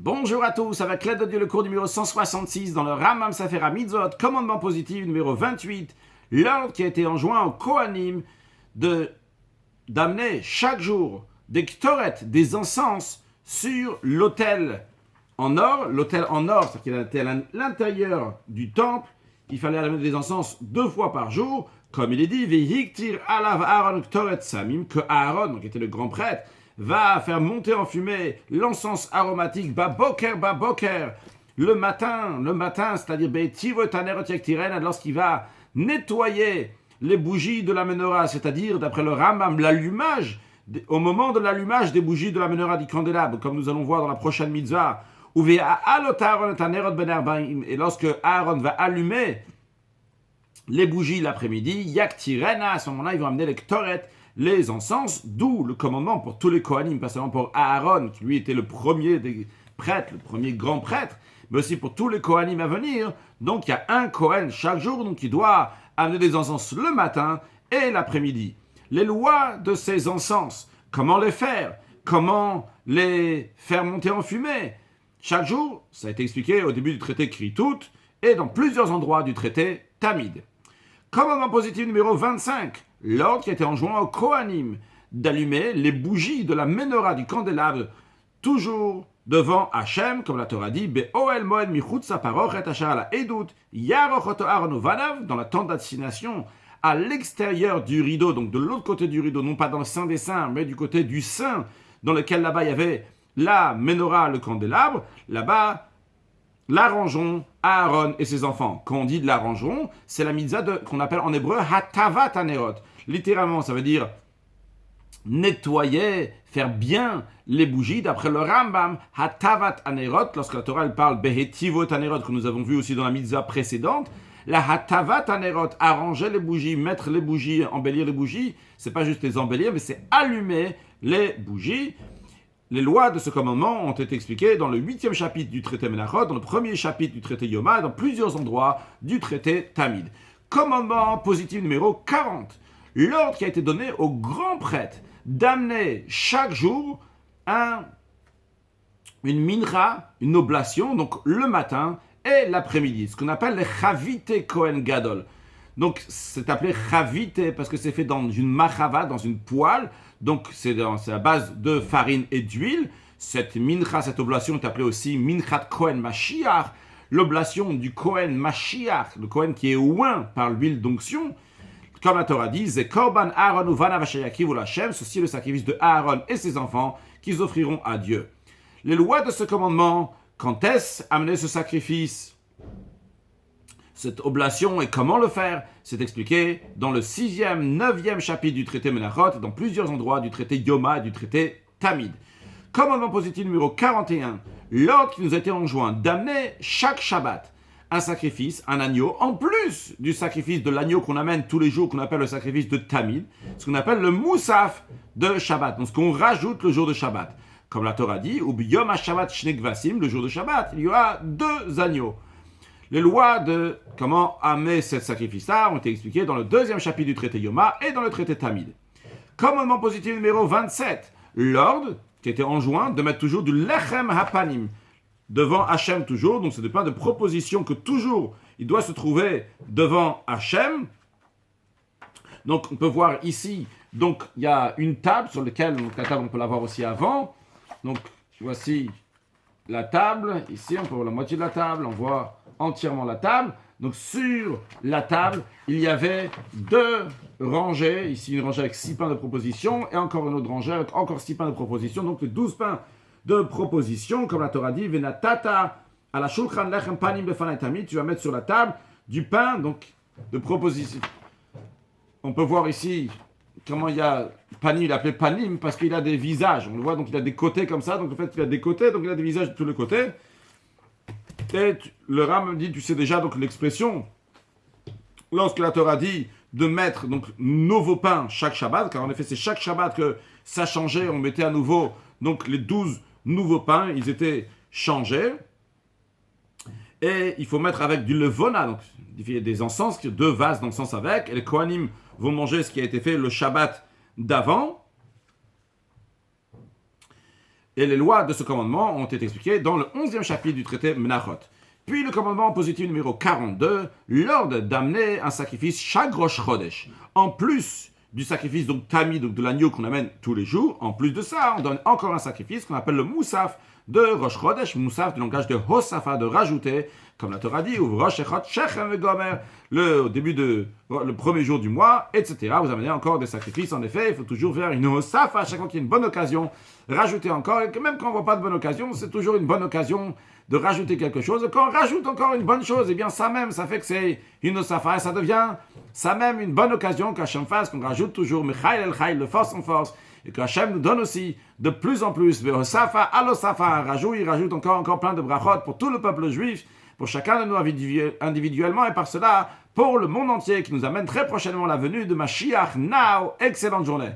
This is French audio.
Bonjour à tous, avec l'aide de Dieu, le cours numéro 166 dans le Rambam Sefer HaMitzvot, commandement positif numéro 28, l'ordre qui a été enjoint aux Kohanim d'amener chaque jour des ktoret, des encens sur l'autel en or. L'autel en or, c'est-à-dire qu'il était à l'intérieur du temple, il fallait amener des encens 2 fois par jour, comme il est dit, Vehiktir alav Aaron ktoret samim, que Aaron, donc qui était le grand prêtre, va faire monter en fumée l'encens aromatique baboker, le matin, c'est-à-dire lorsqu'il va nettoyer les bougies de la menorah, c'est-à-dire, d'après le Rambam, l'allumage, au moment de l'allumage des bougies de la menorah du candélabre, comme nous allons voir dans la prochaine mitzvah, et lorsque Aaron va allumer les bougies l'après-midi, yaktirena, à ce moment-là, ils vont amener les ktoret, les encens, d'où le commandement pour tous les Kohanim, pas seulement pour Aaron, qui lui était le premier des prêtres, le premier grand prêtre, mais aussi pour tous les Kohanim à venir. Donc il y a un Kohen chaque jour, donc il doit amener des encens le matin et l'après-midi. Les lois de ces encens, comment les faire, comment les faire monter en fumée. Chaque jour, ça a été expliqué au début du traité Kritout et dans plusieurs endroits du traité Tamid. Commandement positif numéro 25, l'ordre qui a été enjoint aux Kohanim d'allumer les bougies de la menorah du candélabre toujours devant Hachem, comme la Torah dit, Be'oel moed michutza parochet asher ala edut yarochoto Aaron uvanav, dans la tente d'assignation à l'extérieur du rideau, donc de l'autre côté du rideau, non pas dans le Saint des Saints, mais du côté du Saint, dans lequel là-bas il y avait la menorah, le candélabre, là-bas, l'arrangeons Aaron et ses enfants. Quand on dit de l'arrangeons, c'est la mitzvah qu'on appelle en hébreu hatavat hanerot. Littéralement, ça veut dire nettoyer, faire bien les bougies. D'après le Rambam, hatavat hanerot, lorsque la Torah elle parle behetivot hanerot, que nous avons vu aussi dans la mitzvah précédente, la hatavat hanerot, arranger les bougies, mettre les bougies, embellir les bougies, c'est pas juste les embellir, mais c'est allumer les bougies. Les lois de ce commandement ont été expliquées dans le 8e chapitre du traité Menachot, dans le 1er chapitre du traité Yoma, dans plusieurs endroits du traité Tamid. Commandement positif numéro 40. L'ordre qui a été donné au grand prêtre d'amener chaque jour une mincha, une oblation, donc le matin et l'après-midi, ce qu'on appelle les chavite Kohen Gadol. Donc c'est appelé chavite parce que c'est fait dans une machava, dans une poêle. Donc c'est à base de farine et d'huile. Cette mincha, cette oblation est appelée aussi minchat Kohen Mashiach, l'oblation du Kohen Mashiach, le Kohen qui est oint par l'huile d'onction. Comme la Torah dit, c'est korban Aaron uvanav asher yakivu l'Hashem, ceci est le sacrifice de Aaron et ses enfants qu'ils offriront à Dieu. Les lois de ce commandement, quand est-ce amener ce sacrifice, cette oblation et comment le faire, c'est expliqué dans le 6e, 9e chapitre du traité Menachot et dans plusieurs endroits du traité Yoma et du traité Tamid. Commandement positif numéro 41, l'ordre qui nous a été enjoint d'amener chaque Shabbat un sacrifice, un agneau, en plus du sacrifice de l'agneau qu'on amène tous les jours, qu'on appelle le sacrifice de Tamid, ce qu'on appelle le Moussaf de Shabbat, donc ce qu'on rajoute le jour de Shabbat. Comme la Torah dit, ou Yom HaShabbat Shne Kvasim, le jour de Shabbat, il y aura 2 agneaux. Les lois de comment amener ce sacrifice-là ont été expliquées dans le 2e chapitre du traité Yoma et dans le traité Tamid. Commandement positif numéro 27, l'ordre qui était enjoint de mettre toujours du lechem hapanim devant Hachem toujours, donc c'est des pains de proposition que toujours il doit se trouver devant Hachem. Donc on peut voir ici, donc il y a une table sur laquelle, donc la table on peut la voir aussi avant. Donc voici la table, ici on peut voir la moitié de la table, on voit entièrement la table. Donc sur la table, il y avait 2 rangées, ici une rangée avec 6 pains de proposition, et encore une autre rangée avec encore 6 pains de proposition, donc les 12 pains de proposition, comme la Torah dit, Venatata à la shulchan lechem panim befanai tamid, tu vas mettre sur la table du pain, donc de proposition. On peut voir ici comment il y a panim, il est appelé panim parce qu'il a des visages, on le voit, donc il a des côtés comme ça, donc le fait qu'il a des côtés, donc il a des visages de tous les côtés. Et le Ram dit, tu sais déjà, donc l'expression, lorsque la Torah dit de mettre donc nouveau pain chaque Shabbat, car en effet c'est chaque Shabbat que ça changeait, on mettait à nouveau donc les 12 nouveaux pains, ils étaient changés. Et il faut mettre avec du levona, donc des encens, 2 vases d'encens avec, et les Kohanim vont manger ce qui a été fait le Shabbat d'avant. Et les lois de ce commandement ont été expliquées dans le 11e chapitre du traité Menachot. Puis le commandement positif numéro 42, l'ordre d'amener un sacrifice chaque Rosh Chodesh. En plus du sacrifice donc Tamid, donc de l'agneau qu'on amène tous les jours, en plus de ça, on donne encore un sacrifice qu'on appelle le Moussaf de Rosh Chodesh, Moussaf du langage de Hosafa, de rajouter, comme la Torah dit, ou Rosh Echot Shechem Gomer, le début le premier jour du mois, etc. Vous amenez encore des sacrifices, en effet, il faut toujours faire une Hosafa à chaque fois qu'il y a une bonne occasion, rajouter encore, et que même quand on ne voit pas de bonne occasion, c'est toujours une bonne occasion de rajouter quelque chose. Et quand on rajoute encore une bonne chose, eh bien ça même, ça fait que c'est une Hosafa, et ça devient ça même une bonne occasion qu'Hachem fasse, qu'on rajoute toujours Mechaïl El Chaïl, de force en force, et qu'Hachem nous donne aussi de plus en plus, Vehosafa Alosafa, il rajoute encore plein de brachot pour tout le peuple juif, pour chacun de nous individuellement, et par cela, pour le monde entier, qui nous amène très prochainement la venue de Mashiach. Now, excellente journée.